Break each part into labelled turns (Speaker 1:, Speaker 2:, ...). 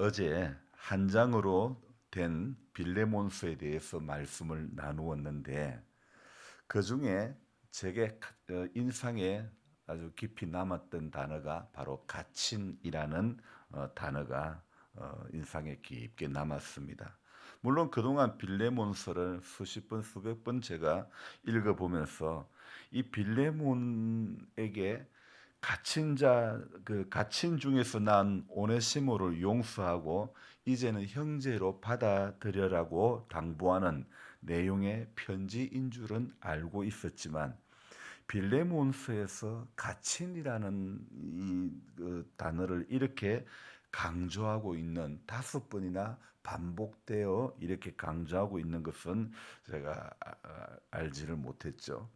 Speaker 1: 어제 한 장으로 된 빌레몬스에 대해서 말씀을 나누었는데 그중에 제게 인상에 아주 깊이 남았던 단어가 바로 갇힌이라는 단어가 인상에 깊게 남았습니다. 물론 그동안 빌레몬서를 수십 번 수백 번 제가 읽어보면서 이 빌레몬에게 갇힌 그 갇힌 중에서 난 오네시모를 용서하고 이제는 형제로 받아들여라고 당부하는 내용의 편지인 줄은 알고 있었지만 빌레몬스에서 갇힌이라는 그 단어를 이렇게 강조하고 있는 다섯 번이나 반복되어 이렇게 강조하고 있는 것은 제가 알지를 못했죠.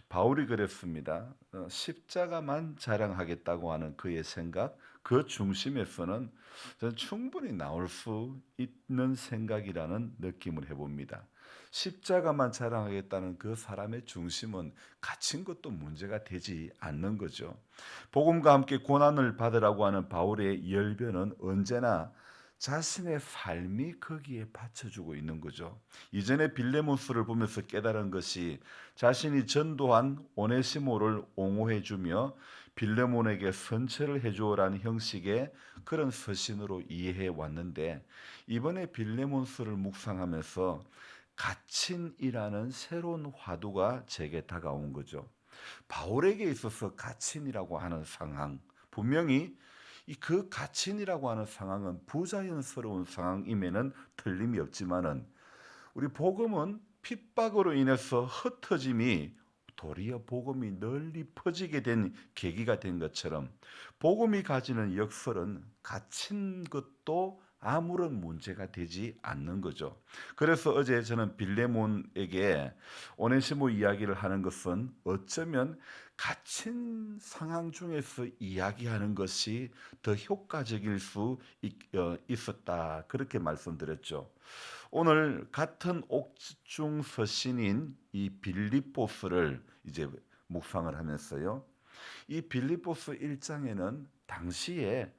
Speaker 1: 바울이 그랬습니다. 십자가만 자랑하겠다고 하는 그의 생각, 그 중심에서는 저는 충분히 나올 수 있는 생각이라는 느낌을 해봅니다. 십자가만 자랑하겠다는 그 사람의 중심은 갇힌 것도 문제가 되지 않는 거죠. 복음과 함께 고난을 받으라고 하는 바울의 열변은 언제나 자신의 삶이 거기에 받쳐주고 있는 거죠. 이전에 빌레몬스를 보면서 깨달은 것이 자신이 전도한 오네시모를 옹호해주며 빌레몬에게 선처를 해주어라는 형식의 그런 서신으로 이해해 왔는데 이번에 빌레몬스를 묵상하면서 갇힌이라는 새로운 화두가 제게 다가온 거죠. 바울에게 있어서 갇힌이라고 하는 상황, 분명히 그 갇힌이라고 하는 상황은 부자연스러운 상황임에는 틀림이 없지만은 우리 복음은 핍박으로 인해서 흩어짐이 도리어 복음이 널리 퍼지게 된 계기가 된 것처럼 복음이 가지는 역설은 갇힌 것도 아무런 문제가 되지 않는 거죠. 그래서 어제 저는 빌레몬에게 오네시모 이야기를 하는 것은 어쩌면 갇힌 상황 중에서 이야기하는 것이 더 효과적일 수 있었다. 그렇게 말씀드렸죠. 오늘 같은 옥중 서신인 이 빌립보스를 이제 묵상을 하면서요. 이 빌립보스 1장에는 당시에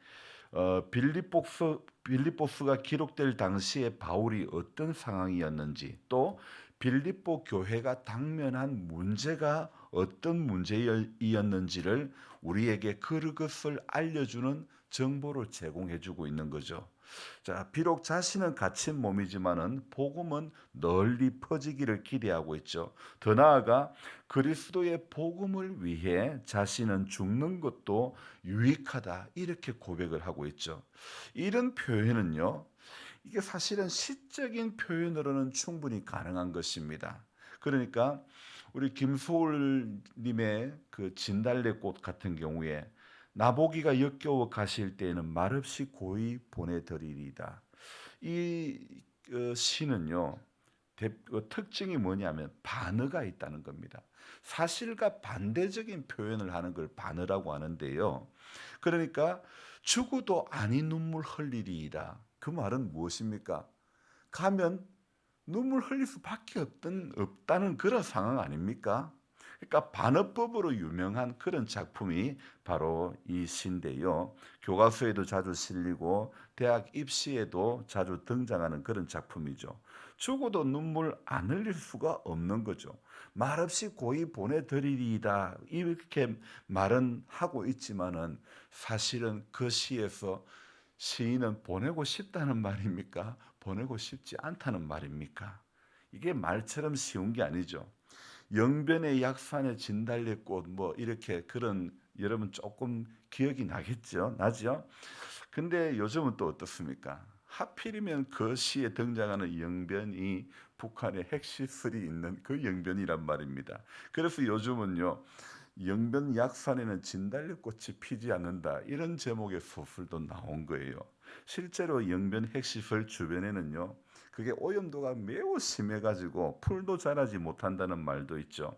Speaker 1: 빌립보스가 기록될 당시에 바울이 어떤 상황이었는지 또 빌립보 교회가 당면한 문제가 어떤 문제이었는지를 우리에게 그것을 알려주는 정보를 제공해주고 있는 거죠. 자, 비록 자신은 갇힌 몸이지만은 복음은 널리 퍼지기를 기대하고 있죠. 더 나아가 그리스도의 복음을 위해 자신은 죽는 것도 유익하다 이렇게 고백을 하고 있죠. 이런 표현은요. 이게 사실은 시적인 표현으로는 충분히 가능한 것입니다. 그러니까 우리 김소울 님의 그 진달래꽃 같은 경우에 나보기가 역겨워 가실 때에는 말없이 고이 보내드리리다. 이 시는요. 특징이 뭐냐면 반어가 있다는 겁니다. 사실과 반대적인 표현을 하는 걸 반어라고 하는데요. 그러니까 죽어도 아니 눈물 흘리리이다. 그 말은 무엇입니까? 가면 눈물 흘릴 수밖에 없다는 그런 상황 아닙니까? 그러니까 반어법으로 유명한 그런 작품이 바로 이 시인데요. 교과서에도 자주 실리고 대학 입시에도 자주 등장하는 그런 작품이죠. 죽어도 눈물 안 흘릴 수가 없는 거죠. 말없이 고이 보내드리리다 이렇게 말은 하고 있지만은 사실은 그 시에서 시인은 보내고 싶다는 말입니까? 보내고 싶지 않다는 말입니까? 이게 말처럼 쉬운 게 아니죠. 영변의 약산의 진달래꽃 뭐 이렇게 그런 여러분 조금 기억이 나겠죠? 나죠? 근데 요즘은 또 어떻습니까? 하필이면 그 시에 등장하는 영변이 북한의 핵시설이 있는 그 영변이란 말입니다. 그래서 요즘은요. 영변 약산에는 진달래꽃이 피지 않는다. 이런 제목의 소설도 나온 거예요. 실제로 영변 핵시설 주변에는요. 그게 오염도가 매우 심해가지고 풀도 자라지 못한다는 말도 있죠.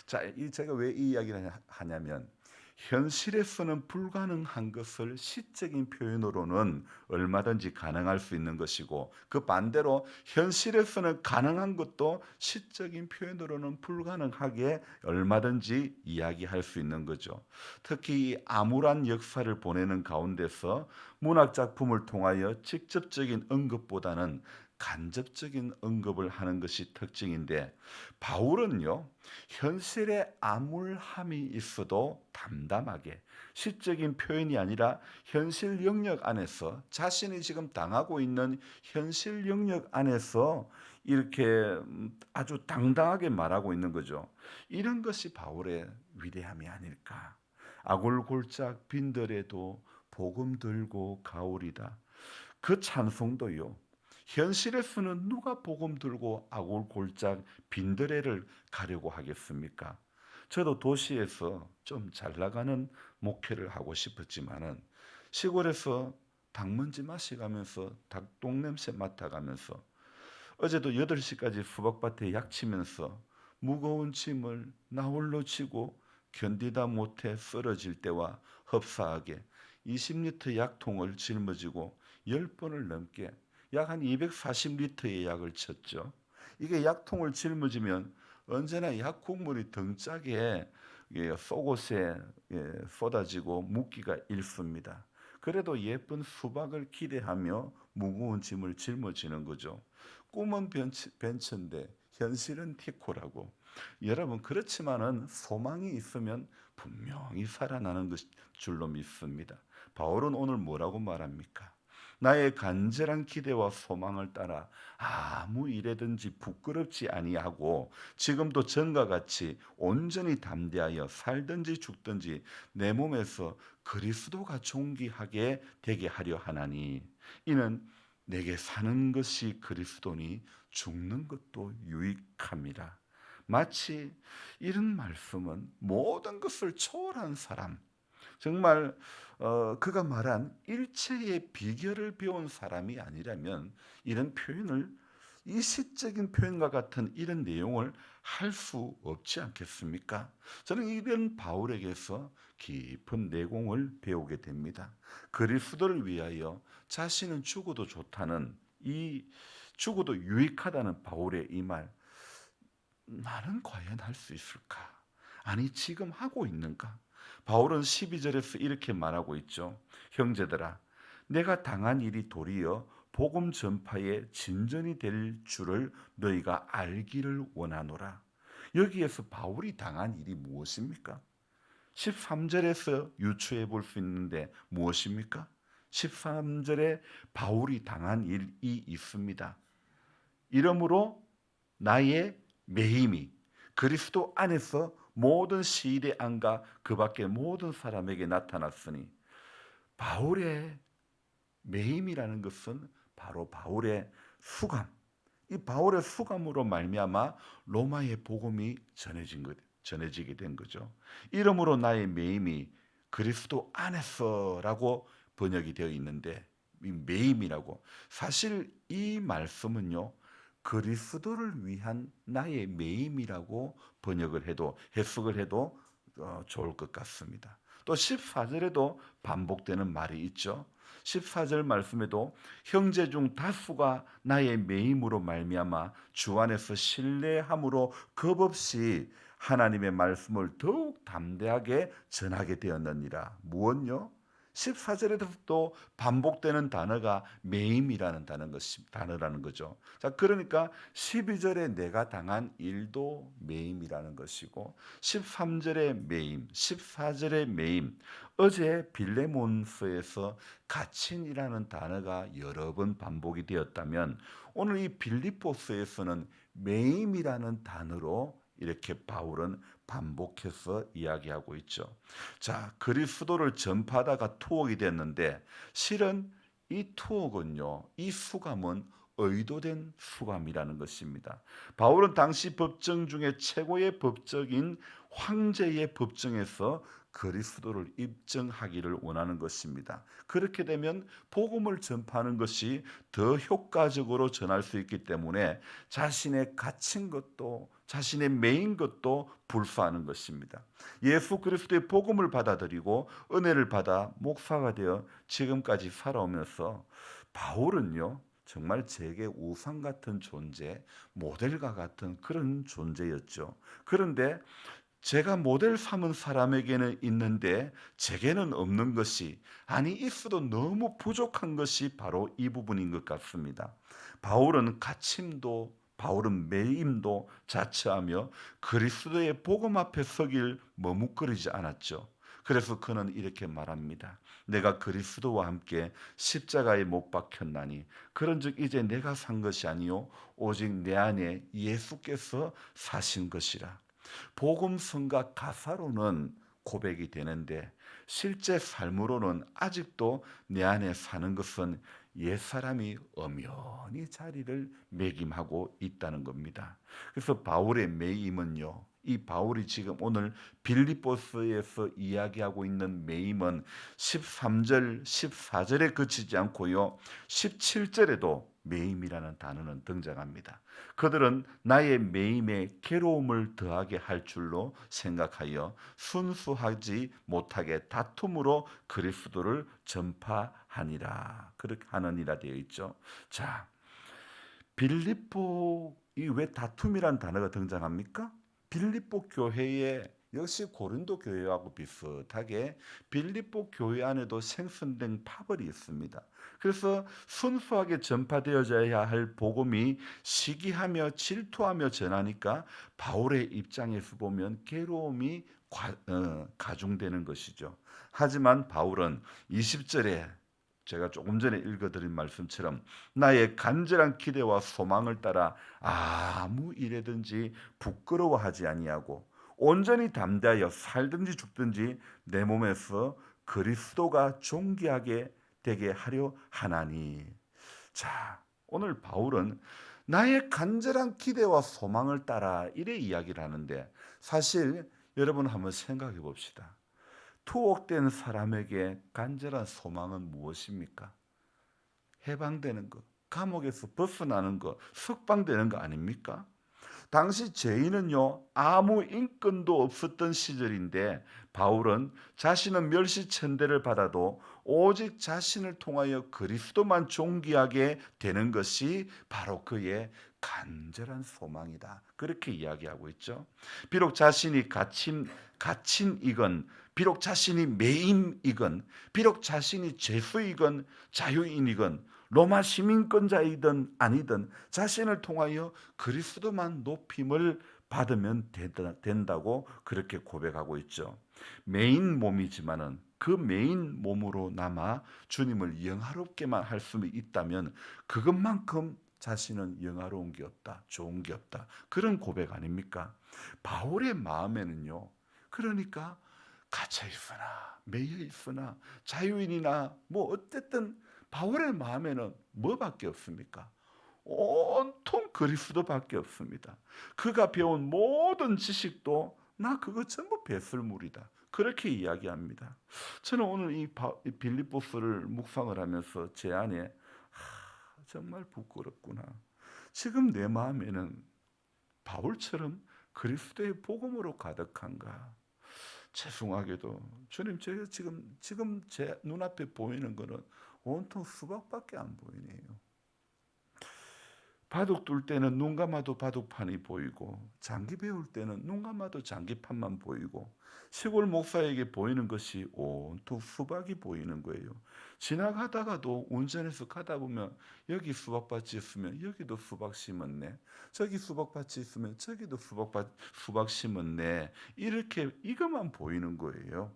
Speaker 1: 자, 제가 왜 이 이야기를 하냐면 현실에서는 불가능한 것을 시적인 표현으로는 얼마든지 가능할 수 있는 것이고, 그 반대로 현실에서는 가능한 것도 시적인 표현으로는 불가능하게 얼마든지 이야기할 수 있는 거죠. 특히 이 암울한 역사를 보내는 가운데서 문학 작품을 통하여 직접적인 언급보다는 간접적인 언급을 하는 것이 특징인데, 바울은요, 현실에 암울함이 있어도 담담하게 시적인 표현이 아니라 현실 영역 안에서, 자신이 지금 당하고 있는 현실 영역 안에서 이렇게 아주 당당하게 말하고 있는 거죠. 이런 것이 바울의 위대함이 아닐까. 아골골짝 빈들에도 복음 들고 가오리다. 그 찬송도요, 현실에서는 누가 복음 들고 아골골짝 빈들레를 가려고 하겠습니까? 저도 도시에서 좀 잘 나가는 목회를 하고 싶었지만은 시골에서 당먼지 마셔가면서 닭똥 냄새 맡아가면서 어제도 8시까지 수박밭에 약치면서 무거운 짐을 나 홀로 지고 견디다 못해 쓰러질 때와 흡사하게 20리터 약통을 짊어지고 10번을 넘게 약 한 240리터의 약을 쳤죠. 이게 약통을 짊어지면 언제나 약 국물이 등짝에 속옷에 쏟아지고 묻기가 일쑤입니다. 그래도 예쁜 수박을 기대하며 무거운 짐을 짊어지는 거죠. 꿈은 벤츠인데 현실은 티코라고. 여러분, 그렇지만은 소망이 있으면 분명히 살아나는 것 줄로 믿습니다. 바울은 오늘 뭐라고 말합니까? 나의 간절한 기대와 소망을 따라 아무 일에든지 부끄럽지 아니하고 지금도 전과 같이 온전히 담대하여 살든지 죽든지 내 몸에서 그리스도가 존귀하게 되게 하려 하나니, 이는 내게 사는 것이 그리스도니 죽는 것도 유익함이라. 마치 이런 말씀은 모든 것을 초월한 사람, 정말 그가 말한 일체의 비결을 배운 사람이 아니라면 이런 표현을, 이 시적인 표현과 같은 이런 내용을 할 수 없지 않겠습니까? 저는 이런 바울에게서 깊은 내공을 배우게 됩니다. 그리스도를 위하여 자신은 죽어도 좋다는, 이 죽어도 유익하다는 바울의 이 말, 나는 과연 할 수 있을까? 아니, 지금 하고 있는가? 바울은 12절에서 이렇게 말하고 있죠. 형제들아, 내가 당한 일이 도리어 복음 전파의 진전이 될 줄을 너희가 알기를 원하노라. 여기에서 바울이 당한 일이 무엇입니까? 13절에서 유추해 볼 수 있는데 무엇입니까? 13절에 바울이 당한 일이 있습니다. 이러므로 나의 매임이 그리스도 안에서 모든 시일의 안과 그 밖의 모든 사람에게 나타났으니, 바울의 매임이라는 것은 바로 바울의 수감, 이 바울의 수감으로 말미암아 로마의 복음이 전해지게 된 거죠. 이러므로 나의 매임이 그리스도 안에서라고 번역이 되어 있는데, 이 매임이라고, 사실 이 말씀은요, 그리스도를 위한 나의 매임이라고 해석을 해도 좋을 것 같습니다. 또 14절에도 반복되는 말이 있죠. 14절 말씀에도 형제 중 다수가 나의 매임으로 말미암아 주 안에서 신뢰함으로 겁없이 하나님의 말씀을 더욱 담대하게 전하게 되었느니라. 무엇요? 14절에도 또 반복되는 단어가 매임이라는 단어라는 거죠. 자, 그러니까 12절에 내가 당한 일도 매임이라는 것이고, 13절의 매임, 14절의 매임, 어제 빌레몬서에서 갇힌이라는 단어가 여러 번 반복이 되었다면, 오늘 이 빌립보서에서는 매임이라는 단어로 이렇게 바울은 반복해서 이야기하고 있죠. 자, 그리스도를 전파하다가 투옥이 됐는데, 실은 이 투옥은요, 이 수감은 의도된 수감이라는 것입니다. 바울은 당시 법정 중에 최고의 법적인 황제의 법정에서 그리스도를 입증하기를 원하는 것입니다. 그렇게 되면 복음을 전파하는 것이 더 효과적으로 전할 수 있기 때문에 자신의 갇힌 것도 자신의 매인 것도 불사하는 것입니다. 예수 그리스도의 복음을 받아들이고 은혜를 받아 목사가 되어 지금까지 살아오면서 바울은요, 정말 제게 우상 같은 존재, 모델과 같은 그런 존재였죠. 그런데 제가 모델 삼은 사람에게는 있는데 제게는 없는 것이, 아니 있어도 너무 부족한 것이 바로 이 부분인 것 같습니다. 바울은 갇힘도 바울은 매임도 자처하며 그리스도의 복음 앞에 서길 머뭇거리지 않았죠. 그래서 그는 이렇게 말합니다. 내가 그리스도와 함께 십자가에 못 박혔나니 그런즉 이제 내가 산 것이 아니요 오직 내 안에 예수께서 사신 것이라. 복음성과 가사로는 고백이 되는데 실제 삶으로는 아직도 내 안에 사는 것은 옛사람이 엄연히 자리를 매김하고 있다는 겁니다. 그래서 바울의 매임은요, 이 바울이 지금 오늘 빌립보서에서 이야기하고 있는 매임은 13절, 14절에 그치지 않고요, 17절에도 매임이라는 단어는 등장합니다. 그들은 나의 매임에 괴로움을 더하게 할 줄로 생각하여 순수하지 못하게 다툼으로 그리스도를 전파하니라. 그렇게 하느니라 되어 있죠. 자, 빌립보 이 왜 다툼이란 단어가 등장합니까? 빌립보 교회에 역시 고린도 교회하고 비슷하게 빌립보 교회 안에도 생성된 파벌이 있습니다. 그래서 순수하게 전파되어져야 할 복음이 시기하며 질투하며 전하니까 바울의 입장에서 보면 괴로움이 가중되는 것이죠. 하지만 바울은 20절에 제가 조금 전에 읽어드린 말씀처럼 나의 간절한 기대와 소망을 따라 아무 일에든지 부끄러워하지 아니하고 온전히 담대하여 살든지 죽든지 내 몸에서 그리스도가 존귀하게 되게 하려 하나니. 자, 오늘 바울은 나의 간절한 기대와 소망을 따라 이래 이야기를 하는데, 사실 여러분 한번 생각해 봅시다. 투옥된 사람에게 간절한 소망은 무엇입니까? 해방되는 것, 감옥에서 벗어나는 것, 석방되는 거 아닙니까? 당시 죄인은요, 아무 인권도 없었던 시절인데 바울은 자신은 멸시천대를 받아도 오직 자신을 통하여 그리스도만 존귀하게 되는 것이 바로 그의 간절한 소망이다. 그렇게 이야기하고 있죠. 비록 자신이 갇힌이건, 비록 자신이 매임이건, 비록 자신이 죄수이건 자유인이건, 로마 시민권자이든 아니든 자신을 통하여 그리스도만 높임을 받으면 된다고 그렇게 고백하고 있죠. 메인 몸이지만은 그 메인 몸으로 남아 주님을 영화롭게만 할 수 있다면 그것만큼 자신은 영화로운 게 없다, 좋은 게 없다. 그런 고백 아닙니까? 바울의 마음에는요, 그러니까 갇혀 있으나 매여 있으나 자유인이나 뭐 어쨌든 바울의 마음에는 뭐밖에 없습니까? 온통 그리스도밖에 없습니다. 그가 배운 모든 지식도 나 그거 전부 배설물이다. 그렇게 이야기합니다. 저는 오늘 이 빌립보서를 묵상을 하면서 제 안에 정말 부끄럽구나. 지금 내 마음에는 바울처럼 그리스도의 복음으로 가득한가? 죄송하게도 주님, 제가 지금 제 눈앞에 보이는 거는 온통 수박밖에 안 보이네요. 바둑 둘 때는 눈 감아도 바둑판이 보이고, 장기 배울 때는 눈 감아도 장기판만 보이고, 시골 목사에게 보이는 것이 온통 수박이 보이는 거예요. 지나가다가도 운전해서 가다 보면 여기 수박밭이 있으면 여기도 수박 심었네, 저기 수박밭이 있으면 저기도 수박 심었네, 이렇게 이것만 보이는 거예요.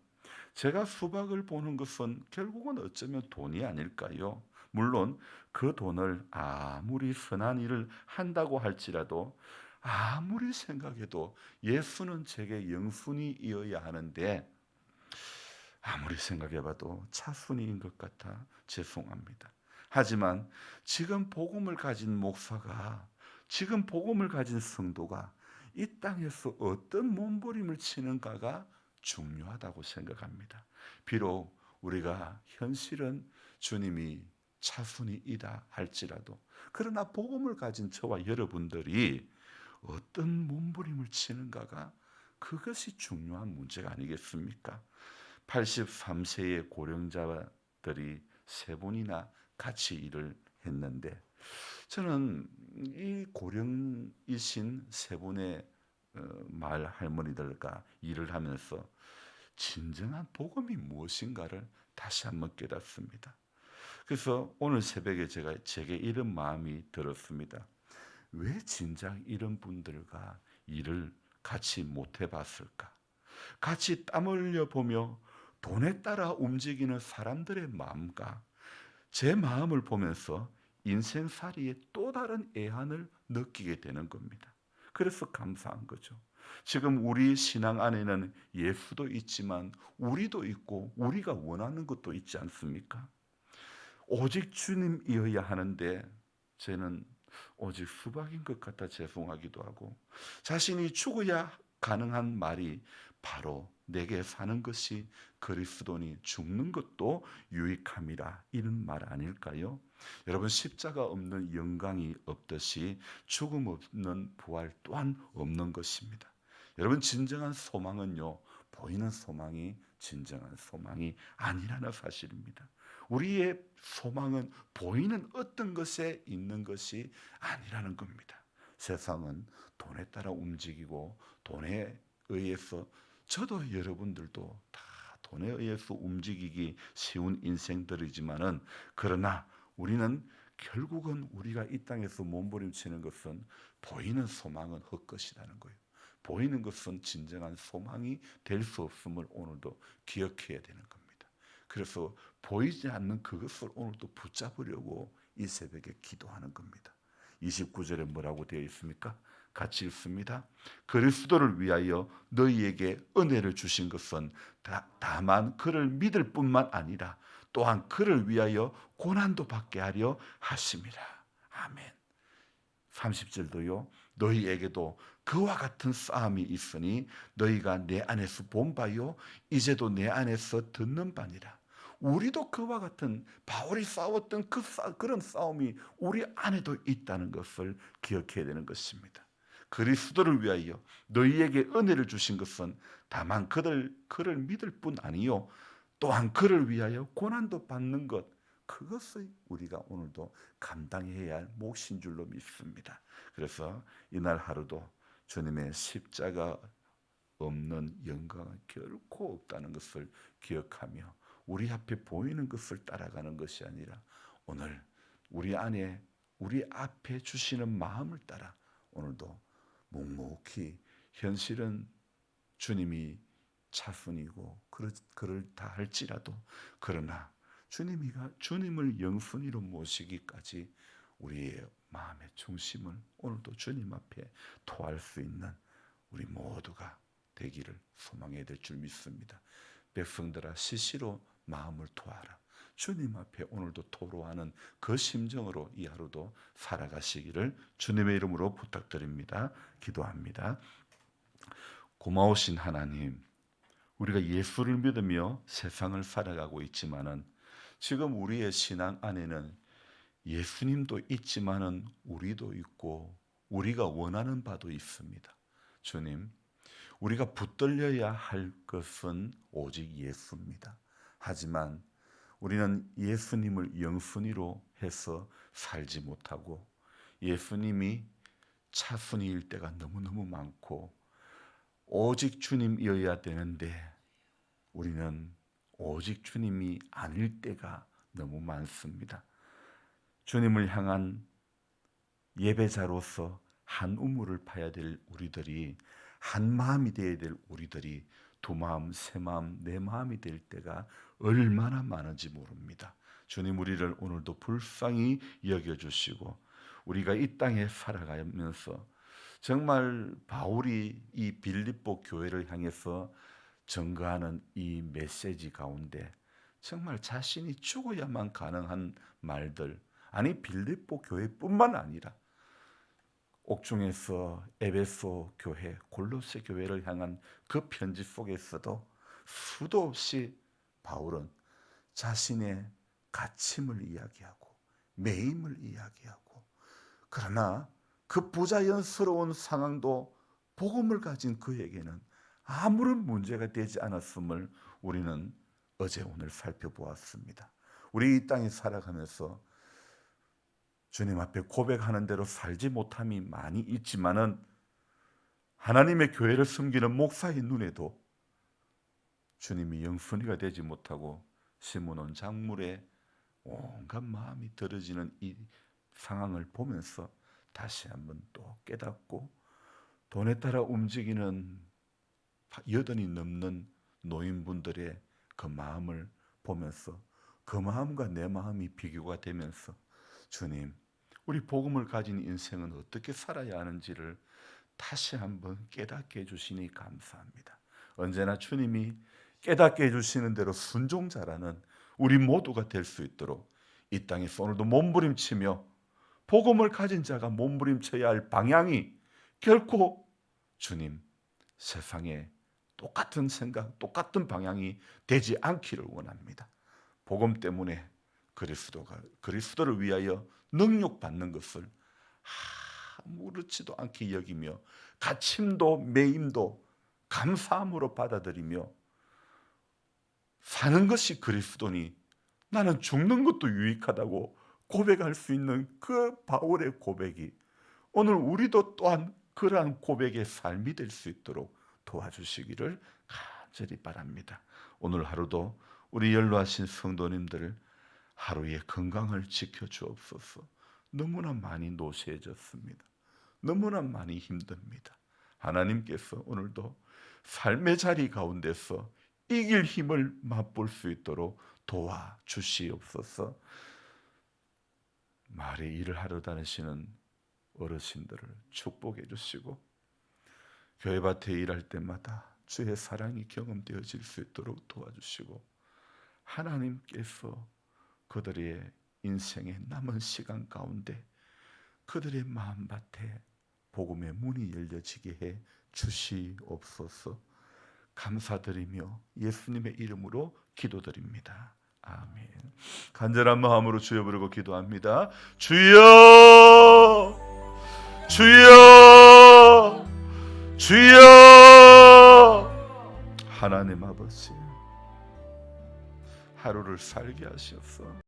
Speaker 1: 제가 수박을 보는 것은 결국은 어쩌면 돈이 아닐까요? 물론 그 돈을 아무리 선한 일을 한다고 할지라도 아무리 생각해도 예수는 제게 영순이이어야 하는데 아무리 생각해봐도 차순이인 것 같아 죄송합니다. 하지만 지금 복음을 가진 목사가, 지금 복음을 가진 성도가 이 땅에서 어떤 몸부림을 치는가가 중요하다고 생각합니다. 비록 우리가 현실은 주님이 차순이이다 할지라도, 그러나 복음을 가진 저와 여러분들이 어떤 몸부림을 치는가가, 그것이 중요한 문제가 아니겠습니까? 83세의 고령자들이 세 분이나 같이 일을 했는데, 저는 이 고령이신 세 분의 마을 할머니들과 일을 하면서 진정한 복음이 무엇인가를 다시 한번 깨닫습니다. 그래서 오늘 새벽에 제게 이런 마음이 들었습니다. 왜 진작 이런 분들과 일을 같이 못 해봤을까? 같이 땀 흘려 보며 돈에 따라 움직이는 사람들의 마음과 제 마음을 보면서 인생살이의 또 다른 애환을 느끼게 되는 겁니다. 그래서 감사한 거죠. 지금 우리 신앙 안에는 예수도 있지만 우리도 있고 우리가 원하는 것도 있지 않습니까? 오직 주님이어야 하는데 저는 오직 수박인 것 같아 죄송하기도 하고, 자신이 죽어야 가능한 말이 바로 내게 사는 것이 그리스도니 죽는 것도 유익함이라, 이런 말 아닐까요? 여러분, 십자가 없는 영광이 없듯이 죽음 없는 부활 또한 없는 것입니다. 여러분, 진정한 소망은요, 보이는 소망이 진정한 소망이 아니라는 사실입니다. 우리의 소망은 보이는 어떤 것에 있는 것이 아니라는 겁니다. 세상은 돈에 따라 움직이고 돈에 의해서, 저도 여러분들도 다 돈에 의해서 움직이기 쉬운 인생들이지만은, 그러나 우리는 결국은 우리가 이 땅에서 몸부림치는 것은 보이는 소망은 헛것이라는 거예요. 보이는 것은 진정한 소망이 될 수 없음을 오늘도 기억해야 되는 겁니다. 그래서 보이지 않는 그것을 오늘도 붙잡으려고 이 새벽에 기도하는 겁니다. 29절에 뭐라고 되어 있습니까? 같이 읽습니다. 그리스도를 위하여 너희에게 은혜를 주신 것은 다만 그를 믿을 뿐만 아니라 또한 그를 위하여 고난도 받게 하려 하심이라. 아멘. 30절도요. 너희에게도 그와 같은 싸움이 있으니 너희가 내 안에서 본 바요 이제도 내 안에서 듣는 바니라. 우리도 그와 같은 바울이 싸웠던 그런 싸움이 우리 안에도 있다는 것을 기억해야 되는 것입니다. 그리스도를 위하여 너희에게 은혜를 주신 것은 다만 그를 믿을 뿐 아니요 또한 그를 위하여 고난도 받는 것, 그것을 우리가 오늘도 감당해야 할 몫인 줄로 믿습니다. 그래서 이날 하루도 주님의 십자가 없는 영광은 결코 없다는 것을 기억하며 우리 앞에 보이는 것을 따라가는 것이 아니라 오늘 우리 앞에 주시는 마음을 따라 오늘도 묵묵히, 현실은 주님이 차순이고 그럴다 할지라도, 그러나 주님을 영순위로 모시기까지 우리의 마음의 중심을 오늘도 주님 앞에 토할 수 있는 우리 모두가 되기를 소망해야 될 줄 믿습니다. 백성들아 시시로 마음을 토하라. 주님 앞에 오늘도 토로하는 그 심정으로 이 하루도 살아가시기를 주님의 이름으로 부탁드립니다. 기도합니다. 고마우신 하나님, 우리가 예수를 믿으며 세상을 살아가고 있지만은 지금 우리의 신앙 안에는 예수님도 있지만은 우리도 있고 우리가 원하는 바도 있습니다. 주님, 우리가 붙들려야 할 것은 오직 예수입니다. 하지만 우리는 예수님을 영순위로 해서 살지 못하고 예수님이 차순위일 때가 너무너무 많고 오직 주님이어야 되는데 우리는 오직 주님이 아닐 때가 너무 많습니다. 주님을 향한 예배자로서 한 우물을 파야 될 우리들이, 한 마음이 되어야 될 우리들이 두 마음, 세 마음, 네 마음이 될 때가 얼마나 많은지 모릅니다. 주님, 우리를 오늘도 불쌍히 여겨주시고 우리가 이 땅에 살아가면서 정말 바울이 이 빌립보 교회를 향해서 전가하는 이 메시지 가운데 정말 자신이 죽어야만 가능한 말들, 아니 빌립보 교회뿐만 아니라 옥중에서 에베소 교회, 골로새 교회를 향한 그 편지 속에서도 수도 없이 바울은 자신의 갇힘을 이야기하고 매임을 이야기하고, 그러나 그 부자연스러운 상황도 복음을 가진 그에게는 아무런 문제가 되지 않았음을 우리는 어제 오늘 살펴보았습니다. 우리 이 땅에 살아가면서 주님 앞에 고백하는 대로 살지 못함이 많이 있지만은 하나님의 교회를 섬기는 목사의 눈에도 주님이 영순위가 되지 못하고 심어놓은 작물에 온갖 마음이 들어지는 이 상황을 보면서 다시 한번 또 깨닫고, 돈에 따라 움직이는 여든이 넘는 노인분들의 그 마음을 보면서 그 마음과 내 마음이 비교가 되면서 주님, 우리 복음을 가진 인생은 어떻게 살아야 하는지를 다시 한번 깨닫게 해주시니 감사합니다. 언제나 주님이 깨닫게 해주시는 대로 순종자라는 우리 모두가 될 수 있도록 이 땅에서 오늘도 몸부림치며, 복음을 가진 자가 몸부림쳐야 할 방향이 결코 주님, 세상에 똑같은 생각, 똑같은 방향이 되지 않기를 원합니다. 복음 때문에 그리스도를 위하여 능욕받는 것을 아무렇지도 않게 여기며 갇힘도 매임도 감사함으로 받아들이며 사는 것이 그리스도니 나는 죽는 것도 유익하다고 고백할 수 있는 그 바울의 고백이 오늘 우리도 또한 그러한 고백의 삶이 될 수 있도록 도와주시기를 간절히 바랍니다. 오늘 하루도 우리 연로하신 성도님들 하루의 건강을 지켜주옵소서. 너무나 많이 노쇠해졌습니다. 너무나 많이 힘듭니다. 하나님께서 오늘도 삶의 자리 가운데서 이길 힘을 맛볼 수 있도록 도와주시옵소서. 말에 일을 하러 다니시는 어르신들을 축복해 주시고, 교회밭에 일할 때마다 주의 사랑이 경험되어질 수 있도록 도와주시고, 하나님께서 그들의 인생의 남은 시간 가운데 그들의 마음밭에 복음의 문이 열려지게 해 주시옵소서. 감사드리며 예수님의 이름으로 기도드립니다. 아멘. 간절한 마음으로 주여 부르고 기도합니다. 주여, 주여, 주여. 하나님 아버지, 하루를 살게 하시옵소서.